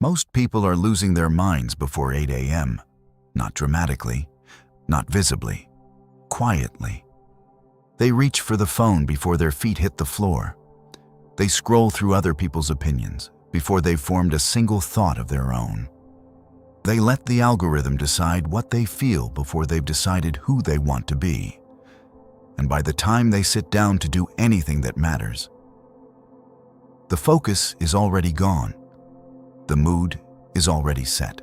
Most people are losing their minds before 8 a.m. Not dramatically, not visibly, quietly. They reach for the phone before their feet hit the floor. They scroll through other people's opinions before they've formed a single thought of their own. They let the algorithm decide what they feel before they've decided who they want to be. And by the time they sit down to do anything that matters, the focus is already gone. The mood is already set.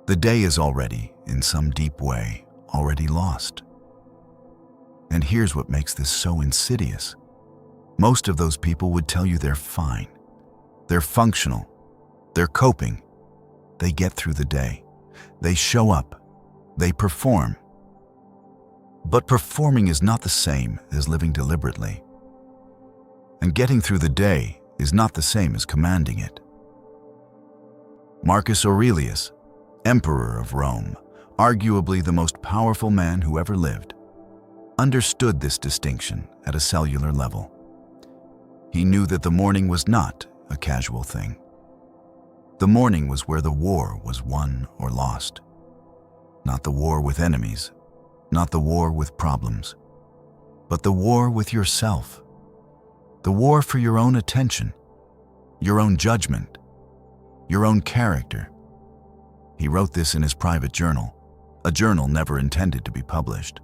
The day is already, in some deep way, already lost. And here's what makes this so insidious. Most of those people would tell you they're fine. They're functional. They're coping. They get through the day. They show up. They perform. But performing is not the same as living deliberately. And getting through the day is not the same as commanding it. Marcus Aurelius, Emperor of Rome, arguably the most powerful man who ever lived, understood this distinction at a cellular level. He knew that the morning was not a casual thing. The morning was where the war was won or lost. Not the war with enemies, not the war with problems, but the war with yourself. The war for your own attention, your own judgment, your own character. He wrote this in his private journal, a journal never intended to be published.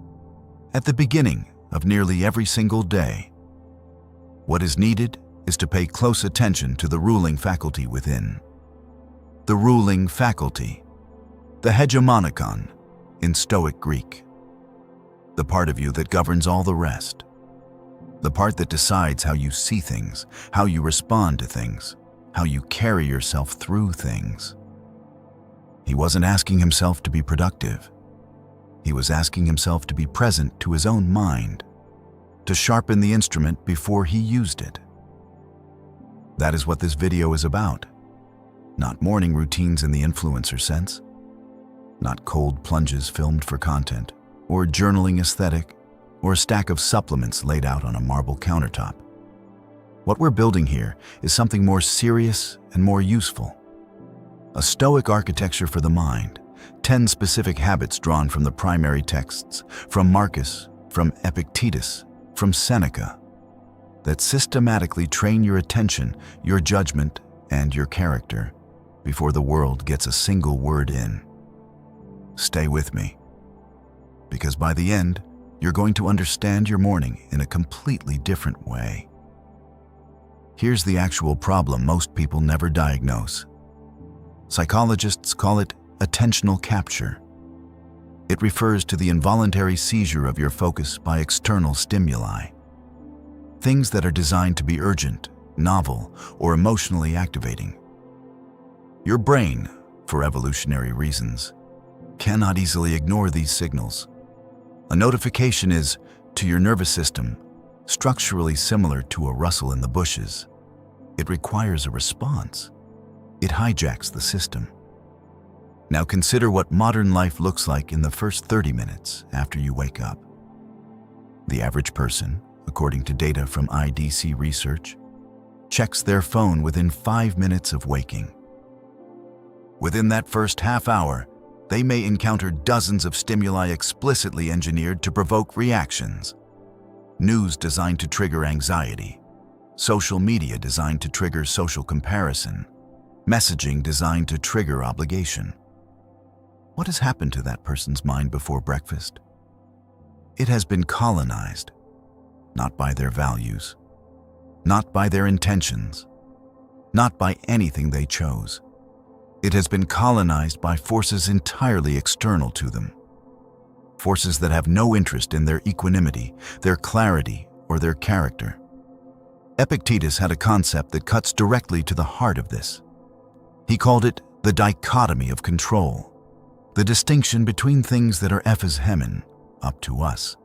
At the beginning of nearly every single day, what is needed is to pay close attention to the ruling faculty within. The ruling faculty, the hegemonikon in Stoic Greek. The part of you that governs all the rest. The part that decides how you see things, how you respond to things, how you carry yourself through things. He wasn't asking himself to be productive. He was asking himself to be present to his own mind, to sharpen the instrument before he used it. That is what this video is about. Not morning routines in the influencer sense. Not cold plunges filmed for content, or journaling aesthetic, or a stack of supplements laid out on a marble countertop. What we're building here is something more serious and more useful. A Stoic architecture for the mind, 10 specific habits drawn from the primary texts, from Marcus, from Epictetus, from Seneca, that systematically train your attention, your judgment, and your character before the world gets a single word in. Stay with me, because by the end, you're going to understand your morning in a completely different way. Here's the actual problem most people never diagnose. Psychologists call it attentional capture. It refers to the involuntary seizure of your focus by external stimuli. Things that are designed to be urgent, novel, or emotionally activating. Your brain, for evolutionary reasons, cannot easily ignore these signals. A notification is, to your nervous system, structurally similar to a rustle in the bushes. It requires a response. It hijacks the system. Now consider what modern life looks like in the first 30 minutes after you wake up. The average person, according to data from IDC research, checks their phone within 5 minutes of waking. Within that first half hour, they may encounter dozens of stimuli explicitly engineered to provoke reactions. News designed to trigger anxiety, social media designed to trigger social comparison, messaging designed to trigger obligation. What has happened to that person's mind before breakfast? It has been colonized, not by their values, not by their intentions, not by anything they chose. It has been colonized by forces entirely external to them. Forces that have no interest in their equanimity, their clarity, or their character. Epictetus had a concept that cuts directly to the heart of this. He called it the dichotomy of control, the distinction between things that are ephes hemen, up to us,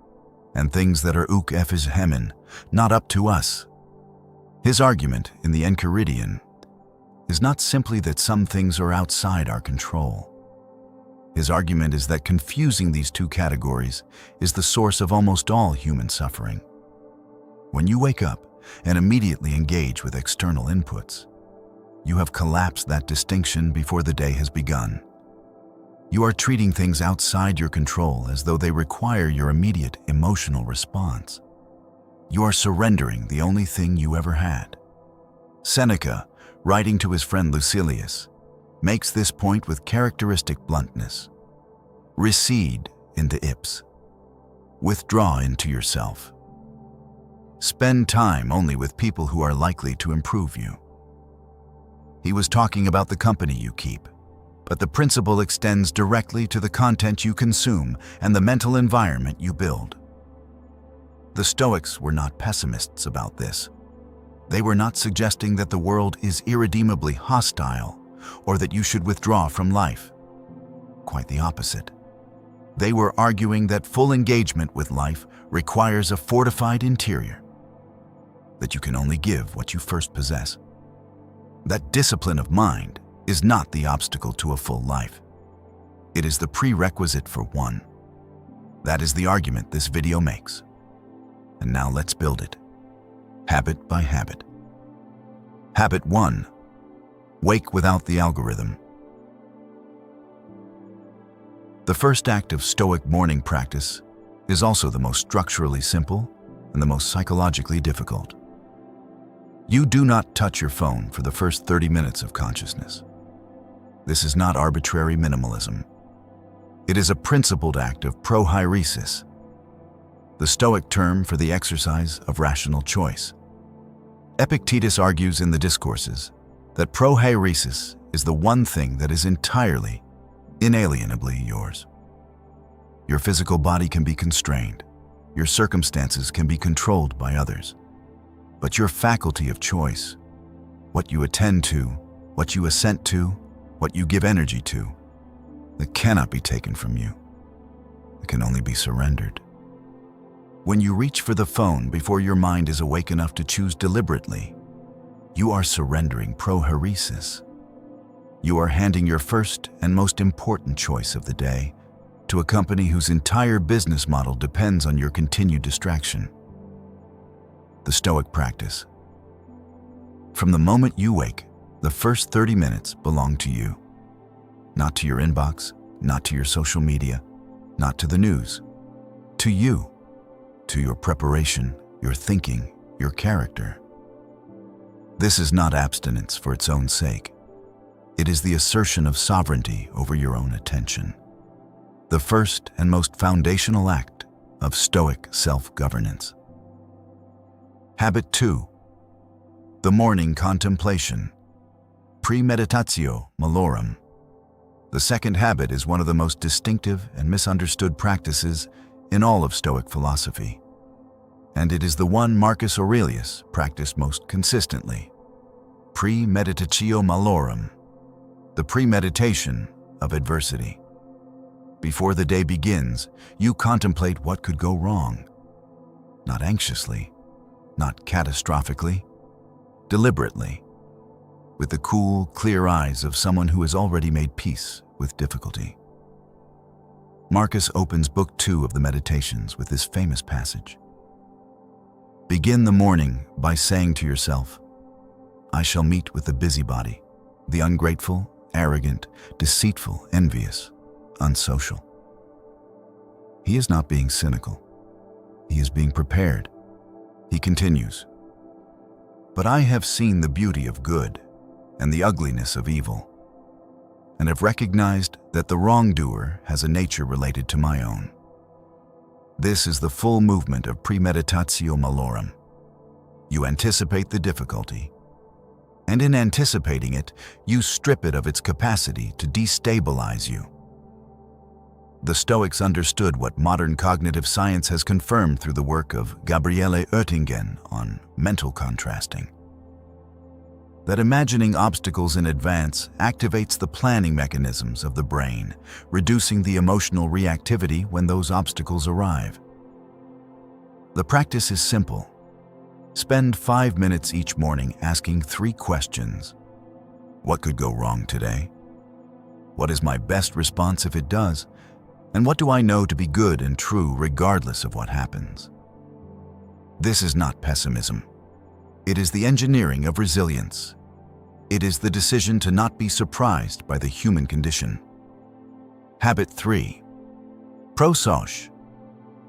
and things that are uk ephes hemen, not up to us. His argument in the Enchiridion is not simply that some things are outside our control. His argument is that confusing these two categories is the source of almost all human suffering. When you wake up and immediately engage with external inputs, you have collapsed that distinction before the day has begun. You are treating things outside your control as though they require your immediate emotional response. You are surrendering the only thing you ever had. Seneca, writing to his friend Lucilius, makes this point with characteristic bluntness. Recede into ips. Withdraw into yourself. Spend time only with people who are likely to improve you. He was talking about the company you keep, but the principle extends directly to the content you consume and the mental environment you build. The Stoics were not pessimists about this. They were not suggesting that the world is irredeemably hostile or that you should withdraw from life. Quite the opposite. They were arguing that full engagement with life requires a fortified interior, that you can only give what you first possess. That discipline of mind is not the obstacle to a full life. It is the prerequisite for one. That is the argument this video makes. And now let's build it, habit by habit. Habit 1. Wake without the algorithm. The first act of Stoic morning practice is also the most structurally simple and the most psychologically difficult. You do not touch your phone for the first 30 minutes of consciousness. This is not arbitrary minimalism. It is a principled act of prohairesis, the Stoic term for the exercise of rational choice. Epictetus argues in the Discourses that prohairesis is the one thing that is entirely, inalienably yours. Your physical body can be constrained, your circumstances can be controlled by others, but your faculty of choice, what you attend to, what you assent to, what you give energy to, that cannot be taken from you. It can only be surrendered. When you reach for the phone before your mind is awake enough to choose deliberately, you are surrendering prohairesis. You are handing your first and most important choice of the day to a company whose entire business model depends on your continued distraction. The Stoic practice. From the moment you wake, the first 30 minutes belong to you. Not to your inbox, not to your social media, not to the news. To you. To your preparation, your thinking, your character. This is not abstinence for its own sake. It is the assertion of sovereignty over your own attention. The first and most foundational act of Stoic self-governance. Habit 2. The morning contemplation. Premeditatio malorum. The second habit is one of the most distinctive and misunderstood practices in all of Stoic philosophy, and it is the one Marcus Aurelius practiced most consistently. Premeditatio malorum, the premeditation of adversity. Before the day begins, you contemplate what could go wrong. Not anxiously, not catastrophically, deliberately, with the cool, clear eyes of someone who has already made peace with difficulty. Marcus opens Book 2 of the Meditations with this famous passage. Begin the morning by saying to yourself, I shall meet with the busybody, the ungrateful, arrogant, deceitful, envious, unsocial. He is not being cynical. He is being prepared. He continues, but I have seen the beauty of good and the ugliness of evil, and have recognized that the wrongdoer has a nature related to my own. This is the full movement of premeditatio malorum. You anticipate the difficulty, and in anticipating it, you strip it of its capacity to destabilize you. The Stoics understood what modern cognitive science has confirmed through the work of Gabriele Oettingen on mental contrasting. That imagining obstacles in advance activates the planning mechanisms of the brain, reducing the emotional reactivity when those obstacles arrive. The practice is simple. Spend 5 minutes each morning asking 3 questions. What could go wrong today? What is my best response if it does? And what do I know to be good and true regardless of what happens? This is not pessimism. It is the engineering of resilience. It is the decision to not be surprised by the human condition. Habit 3. Procrastination,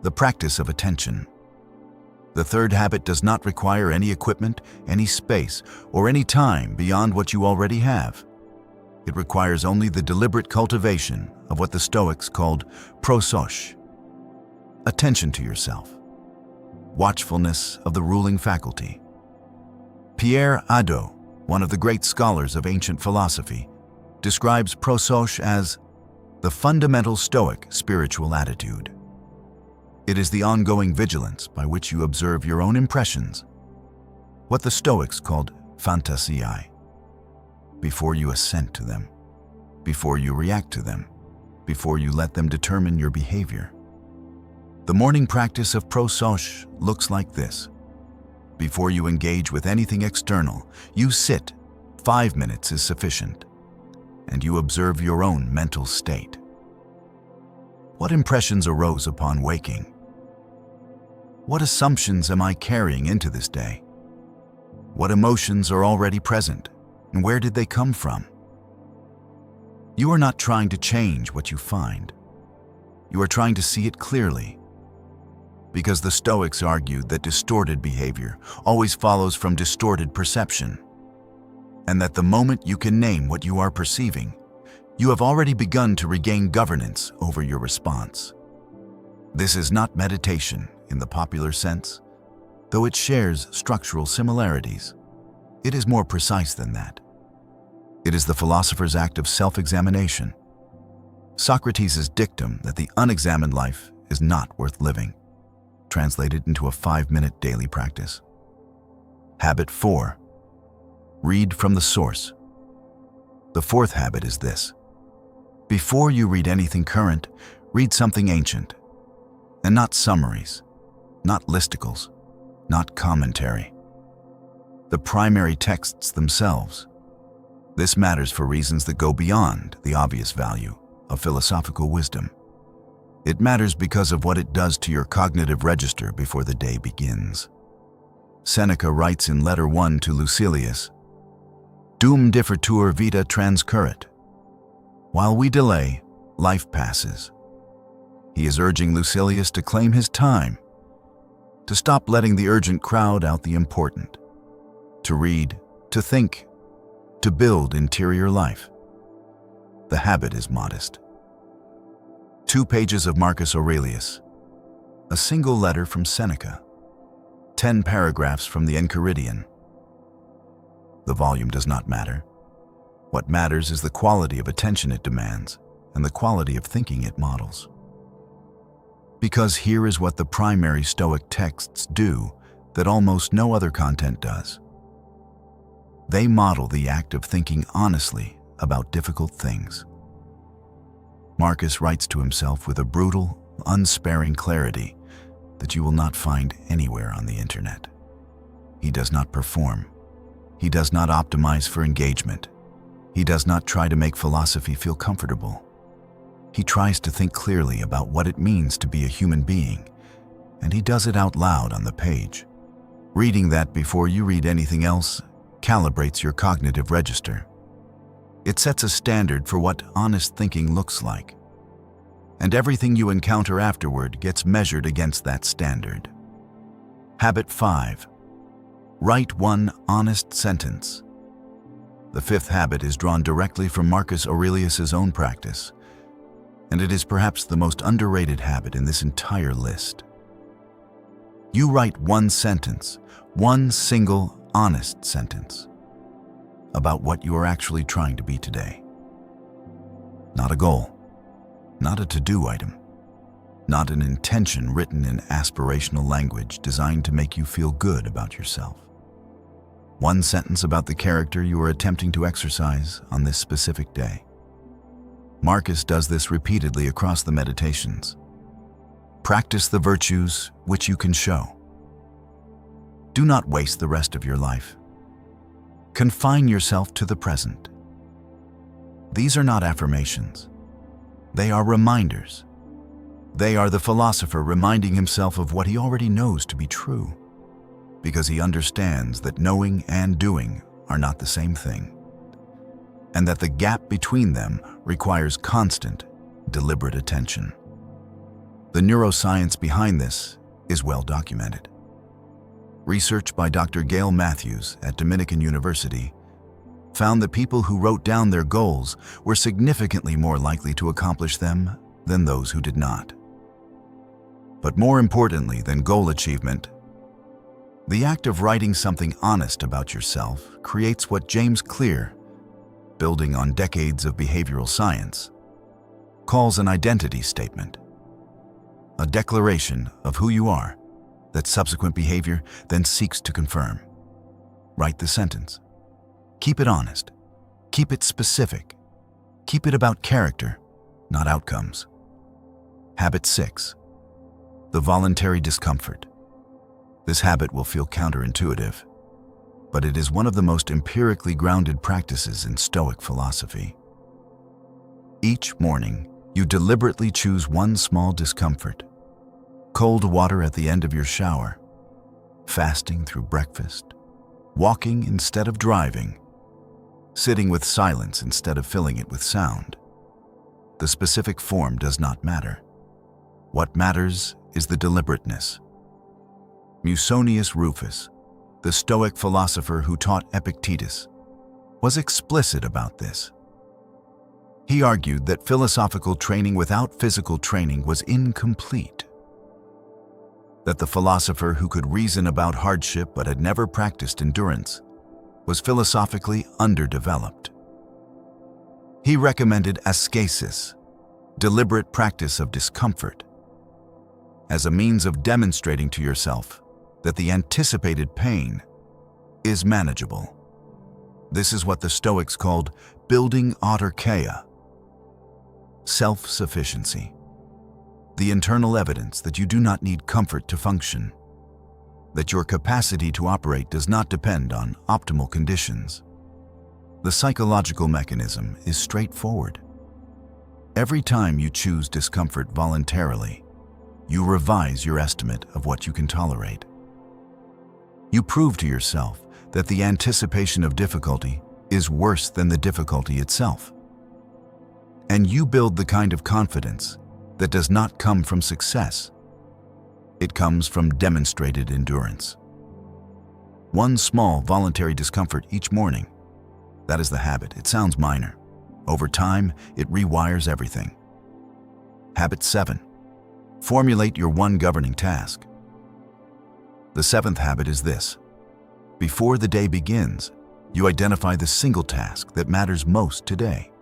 the practice of attention. The third habit does not require any equipment, any space, or any time beyond what you already have. It requires only the deliberate cultivation of what the Stoics called procrastination, attention to yourself, watchfulness of the ruling faculty. Pierre Hadot, one of the great scholars of ancient philosophy, describes procrastination as the fundamental Stoic spiritual attitude. It is the ongoing vigilance by which you observe your own impressions, what the Stoics called phantasiae, before you assent to them, before you react to them, before you let them determine your behavior. The morning practice of procrastination looks like this. Before you engage with anything external, you sit. 5 minutes is sufficient, and you observe your own mental state. What impressions arose upon waking? What assumptions am I carrying into this day? What emotions are already present, and where did they come from? You are not trying to change what you find. You are trying to see it clearly, because the Stoics argued that distorted behavior always follows from distorted perception, and that the moment you can name what you are perceiving, you have already begun to regain governance over your response. This is not meditation in the popular sense, though it shares structural similarities. It is more precise than that. It is the philosopher's act of self-examination. Socrates' dictum that the unexamined life is not worth living, translated into a 5-minute daily practice. Habit 4. Read from the source. The fourth habit is this. Before you read anything current, read something ancient, and not summaries, not listicles, not commentary. The primary texts themselves. This matters for reasons that go beyond the obvious value of philosophical wisdom. It matters because of what it does to your cognitive register before the day begins. Seneca writes in Letter 1 to Lucilius, "Dum differtur vita transcurrit." While we delay, life passes. He is urging Lucilius to claim his time, to stop letting the urgent crowd out the important, to read, to think, to build interior life. The habit is modest. 2 pages of Marcus Aurelius, a single letter from Seneca, 10 paragraphs from the Enchiridion. The volume does not matter. What matters is the quality of attention it demands and the quality of thinking it models. Because here is what the primary Stoic texts do that almost no other content does. They model the act of thinking honestly about difficult things. Marcus writes to himself with a brutal, unsparing clarity that you will not find anywhere on the internet. He does not perform. He does not optimize for engagement. He does not try to make philosophy feel comfortable. He tries to think clearly about what it means to be a human being, and he does it out loud on the page. Reading that before you read anything else calibrates your cognitive register. It sets a standard for what honest thinking looks like, and everything you encounter afterward gets measured against that standard. Habit 5. Write one honest sentence. The fifth habit is drawn directly from Marcus Aurelius' own practice, and it is perhaps the most underrated habit in this entire list. You write one sentence, one single honest sentence, about what you are actually trying to be today. Not a goal, not a to-do item, not an intention written in aspirational language designed to make you feel good about yourself. One sentence about the character you are attempting to exercise on this specific day. Marcus does this repeatedly across the meditations. Practice the virtues which you can show. Do not waste the rest of your life. Confine yourself to the present. These are not affirmations. They are reminders. They are the philosopher reminding himself of what he already knows to be true, because he understands that knowing and doing are not the same thing. and that the gap between them requires constant, deliberate attention. The neuroscience behind this is well documented. Research by Dr. Gail Matthews at Dominican University found that people who wrote down their goals were significantly more likely to accomplish them than those who did not. But more importantly than goal achievement, the act of writing something honest about yourself creates what James Clear, building on decades of behavioral science, calls an identity statement. A declaration of who you are that subsequent behavior then seeks to confirm. Write the sentence. Keep it honest. Keep it specific. Keep it about character, not outcomes. Habit 6. The voluntary discomfort. This habit will feel counterintuitive, but it is one of the most empirically grounded practices in Stoic philosophy. Each morning, you deliberately choose one small discomfort. Cold water at the end of your shower, fasting through breakfast, walking instead of driving, sitting with silence instead of filling it with sound. The specific form does not matter. What matters is the deliberateness. Musonius Rufus, the Stoic philosopher who taught Epictetus, was explicit about this. He argued that philosophical training without physical training was incomplete. That the philosopher who could reason about hardship but had never practiced endurance was philosophically underdeveloped. He recommended ascesis, deliberate practice of discomfort, as a means of demonstrating to yourself that the anticipated pain is manageable. This is what the Stoics called building autarkeia, self-sufficiency, the internal evidence that you do not need comfort to function, that your capacity to operate does not depend on optimal conditions. The psychological mechanism is straightforward. Every time you choose discomfort voluntarily, you revise your estimate of what you can tolerate. You prove to yourself that the anticipation of difficulty is worse than the difficulty itself. And you build the kind of confidence that does not come from success. It comes from demonstrated endurance. One small voluntary discomfort each morning. That is the habit. It sounds minor. Over time, it rewires everything. Habit 7. Formulate your one governing task. The 7th habit is this. Before the day begins, you identify the single task that matters most today,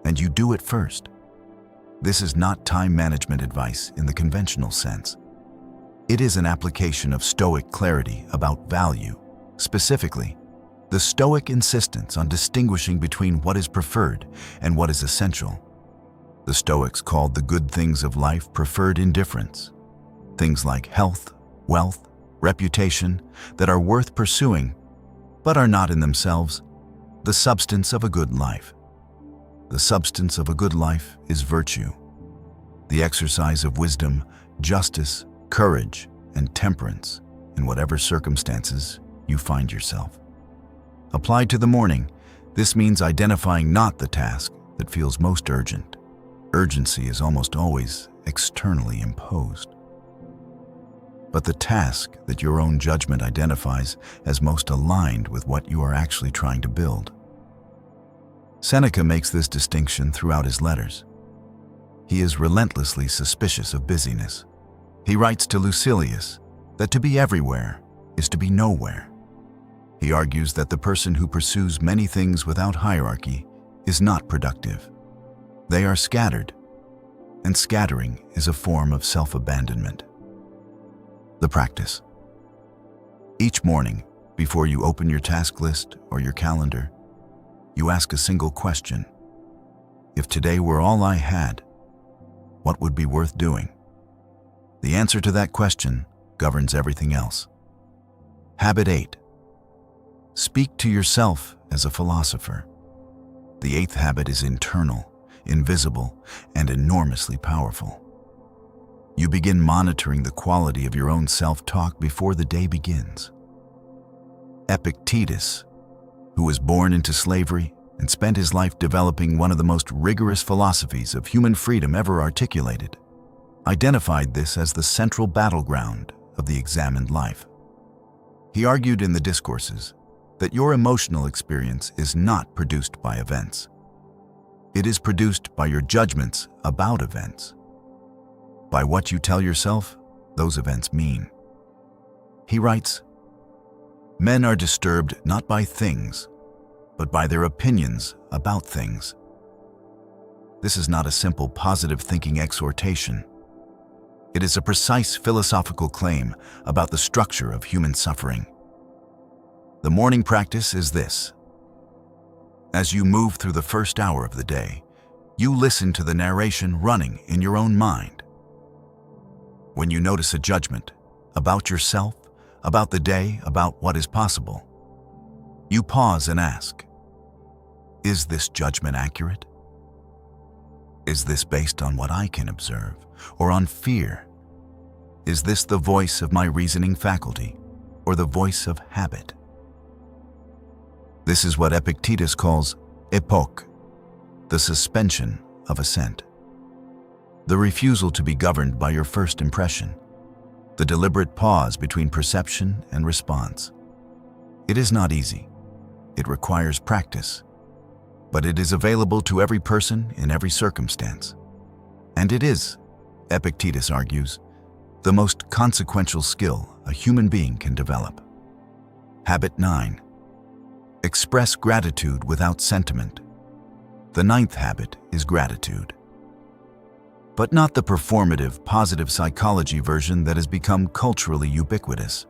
and you do it first. This is not time management advice in the conventional sense. It is an application of Stoic clarity about value. Specifically, the Stoic insistence on distinguishing between what is preferred and what is essential. The Stoics called the good things of life preferred indifference. Things like health, wealth, reputation that are worth pursuing, but are not in themselves the substance of a good life. The substance of a good life is virtue, the exercise of wisdom, justice, courage, and temperance in whatever circumstances you find yourself. Applied to the morning, this means identifying not the task that feels most urgent. Urgency is almost always externally imposed, but the task that your own judgment identifies as most aligned with what you are actually trying to build. Seneca makes this distinction throughout his letters. He is relentlessly suspicious of busyness. He writes to Lucilius that to be everywhere is to be nowhere. He argues that the person who pursues many things without hierarchy is not productive. They are scattered, and scattering is a form of self-abandonment. The practice. Each morning, before you open your task list or your calendar, you ask a single question. If today were all I had, what would be worth doing? The answer to that question governs everything else. Habit 8. Speak to yourself as a philosopher. The 8th habit is internal, invisible, and enormously powerful. You begin monitoring the quality of your own self-talk before the day begins. Epictetus, who was born into slavery and spent his life developing one of the most rigorous philosophies of human freedom ever articulated, identified this as the central battleground of the examined life. He argued in the Discourses that your emotional experience is not produced by events. It is produced by your judgments about events, by what you tell yourself those events mean. He writes, "Men are disturbed not by things, but by their opinions about things." This is not a simple positive thinking exhortation. It is a precise philosophical claim about the structure of human suffering. The morning practice is this. As you move through the first hour of the day, you listen to the narration running in your own mind. When you notice a judgment about yourself, about the day, about what is possible, you pause and ask, is this judgment accurate? Is this based on what I can observe, or on fear? Is this the voice of my reasoning faculty, or the voice of habit? This is what Epictetus calls epoch, the suspension of assent. The refusal to be governed by your first impression, the deliberate pause between perception and response. It is not easy. It requires practice, but it is available to every person in every circumstance. And it is, Epictetus argues, the most consequential skill a human being can develop. Habit 9. Express gratitude without sentiment. The ninth habit is gratitude. But not the performative, positive psychology version that has become culturally ubiquitous.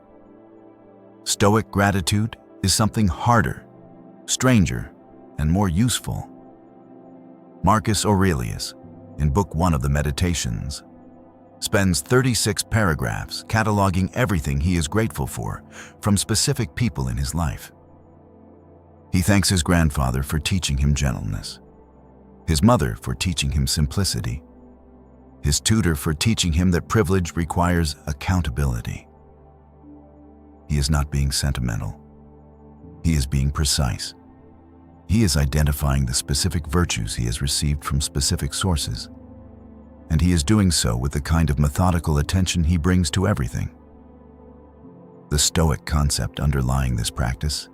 Stoic gratitude is something harder, stranger, and more useful. Marcus Aurelius, in Book 1 of the Meditations, spends 36 paragraphs cataloging everything he is grateful for from specific people in his life. He thanks his grandfather for teaching him gentleness, his mother for teaching him simplicity, his tutor for teaching him that privilege requires accountability. He is not being sentimental. He is being precise. He is identifying the specific virtues he has received from specific sources, and he is doing so with the kind of methodical attention he brings to everything. The Stoic concept underlying this practice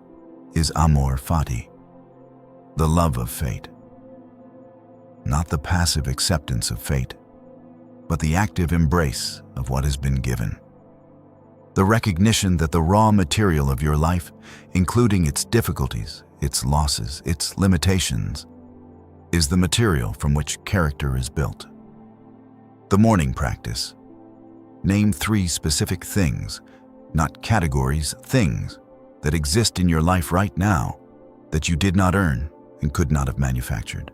is amor fati, the love of fate. Not the passive acceptance of fate, but the active embrace of what has been given. The recognition that the raw material of your life, including its difficulties, its losses, its limitations, is the material from which character is built. The morning practice. Name 3 specific things, not categories, things, that exist in your life right now that you did not earn and could not have manufactured.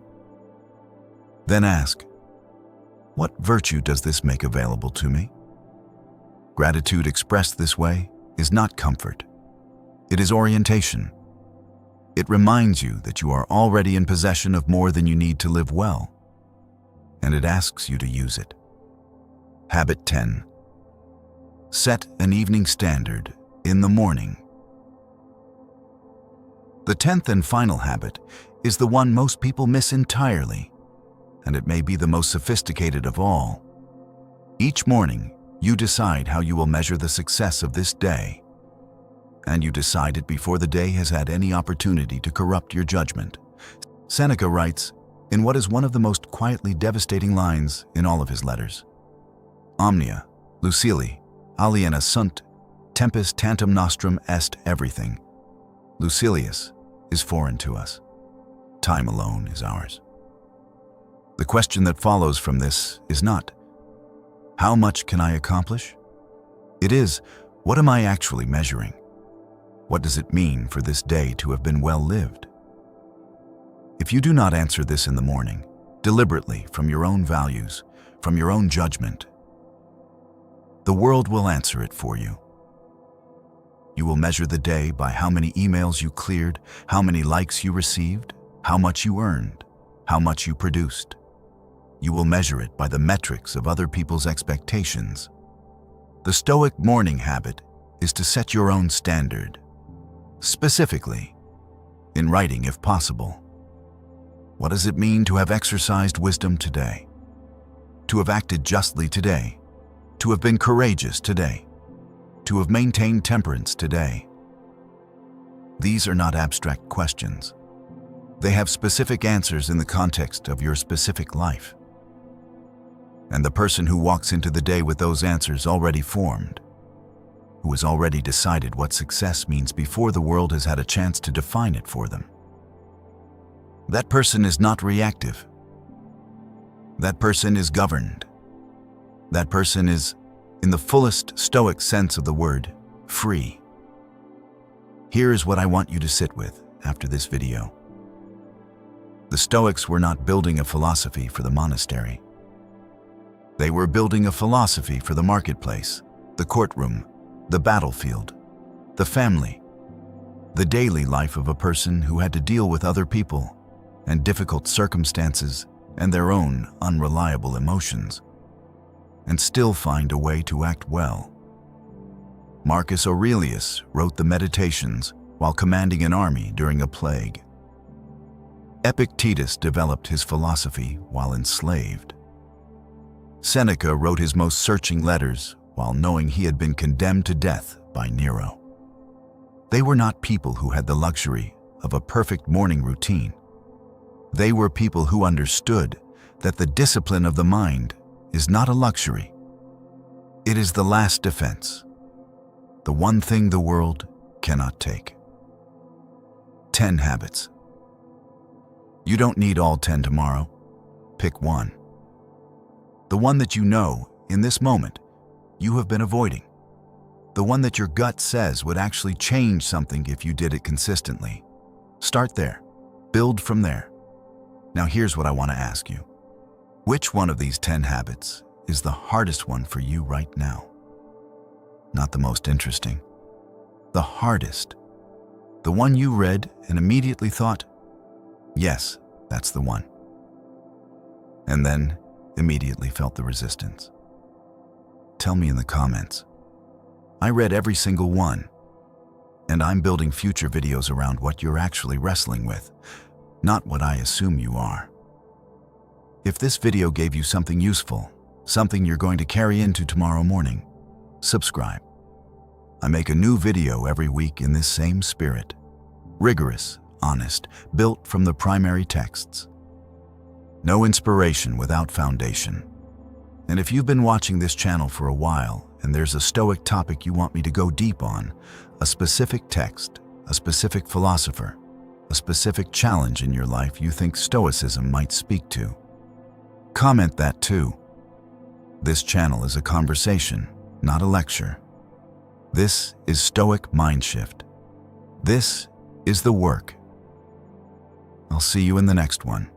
Then ask, what virtue does this make available to me? Gratitude expressed this way is not comfort. It is orientation. It reminds you that you are already in possession of more than you need to live well, and it asks you to use it. Habit 10. Set an evening standard in the morning. The 10th and final habit is the one most people miss entirely, and it may be the most sophisticated of all. Each morning, you decide how you will measure the success of this day, and you decide it before the day has had any opportunity to corrupt your judgment. Seneca writes, in what is one of the most quietly devastating lines in all of his letters, Omnia, Lucili, aliena sunt, tempus tantum nostrum est everything. Lucilius is foreign to us. Time alone is ours. The question that follows from this is not, how much can I accomplish? It is, what am I actually measuring? What does it mean for this day to have been well lived? If you do not answer this in the morning, deliberately from your own values, from your own judgment, the world will answer it for you. You will measure the day by how many emails you cleared, how many likes you received, how much you earned, how much you produced. You will measure it by the metrics of other people's expectations. The Stoic morning habit is to set your own standard, specifically, in writing if possible, What does it mean to have exercised wisdom today? To have acted justly today? To have been courageous today? To have maintained temperance today? These are not abstract questions. They have specific answers in the context of your specific life. And the person who walks into the day with those answers already formed, who has already decided what success means before the world has had a chance to define it for them. That person is not reactive. That person is governed. That person is, in the fullest Stoic sense of the word, free. Here is what I want you to sit with after this video. The Stoics were not building a philosophy for the monastery. They were building a philosophy for the marketplace, the courtroom, the battlefield, the family, the daily life of a person who had to deal with other people and difficult circumstances and their own unreliable emotions, and still find a way to act well. Marcus Aurelius wrote the Meditations while commanding an army during a plague. Epictetus developed his philosophy while enslaved. Seneca wrote his most searching letters while knowing he had been condemned to death by Nero. They were not people who had the luxury of a perfect morning routine. They were people who understood that the discipline of the mind is not a luxury. It is the last defense, the one thing the world cannot take. 10 habits. You don't need all 10 tomorrow. Pick one. The one that you know, in this moment, you have been avoiding. The one that your gut says would actually change something if you did it consistently. Start there. Build from there. Now here's what I want to ask you. Which one of these 10 habits is the hardest one for you right now? Not the most interesting. The hardest. The one you read and immediately thought, yes, that's the one. And then immediately felt the resistance. Tell me in the comments. I read every single one, and I'm building future videos around what you're actually wrestling with, not what I assume you are. If this video gave you something useful, something you're going to carry into tomorrow morning, subscribe. I make a new video every week in this same spirit. Rigorous, honest, built from the primary texts. No inspiration without foundation. And if you've been watching this channel for a while and there's a Stoic topic you want me to go deep on, a specific text, a specific philosopher, a specific challenge in your life you think Stoicism might speak to, comment that too. This channel is a conversation, not a lecture. This is Stoic Mindshift. This is the work. I'll see you in the next one.